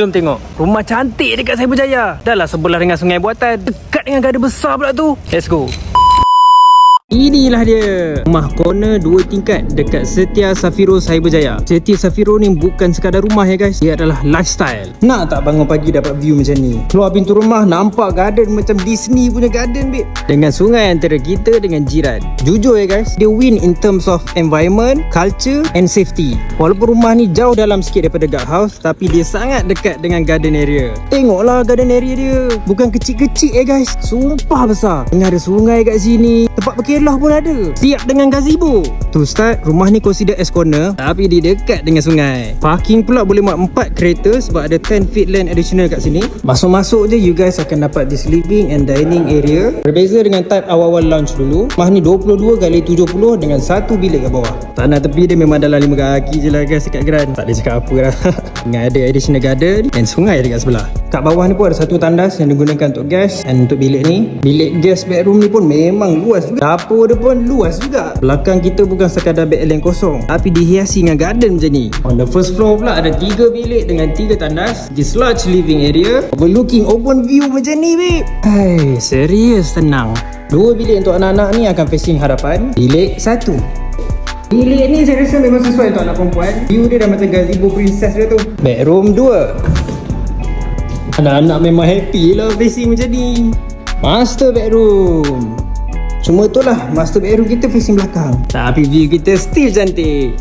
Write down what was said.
Jom tengok rumah cantik dekat Cyberjaya. Dah lah sebelah dengan sungai buatan, dekat dengan garden besar pula tu. Let's go. Inilah dia, rumah corner 2 tingkat dekat Setia Safiro Cyberjaya. Setia Safiro ni bukan sekadar rumah ya guys, dia adalah lifestyle. Nak tak bangun pagi dapat view macam ni? Keluar pintu rumah nampak garden macam Disney punya garden babe. Dengan sungai antara kita dengan jiran. Jujur ya guys, dia win in terms of environment, culture and safety. Walaupun rumah ni jauh dalam sikit daripada guardhouse, tapi dia sangat dekat dengan garden area. Tengoklah garden area dia, bukan kecil-kecil ya guys, sumpah besar. Tengah ada sungai kat sini, tempat berkelah pun ada, siap dengan gazebo. To start, rumah ni consider as corner, tapi dia dekat dengan sungai. Parking pula boleh muat 4 kereta sebab ada 10 feet land additional kat sini. Masuk-masuk je you guys akan dapat this living and dining area. Berbeza dengan type awal-awal lounge dulu. Rumah ni 22x70 dengan 1 bilik kat bawah. Tanah tepi dia memang dalam 5 kaki je lah guys dekat Grand. Tak ada cakap apa lah. Dengan ada additional garden dan sungai dekat sebelah. Kat bawah ni pun ada satu tandas yang digunakan untuk gas. Dan untuk bilik ni, bilik guest bedroom ni pun memang luas juga. Dapur dia pun luas juga. Belakang kita bukan sekadar bed yang kosong, tapi dihiasi dengan garden macam ni. On the first floor pula ada 3 bilik dengan 3 tandas. This large living area overlooking open view macam ni babe. Hai, serius tenang. 2 bilik untuk anak-anak ni akan facing hadapan. Bilik 1. Bilik ni saya rasa memang sesuai untuk anak perempuan. View dia dah macam gazebo princess dia tu. Bedroom 2. Anak-anak memang happy lah facing macam ni. Master bedroom. Cuma itulah, master bedroom kita facing belakang, tapi view kita still cantik.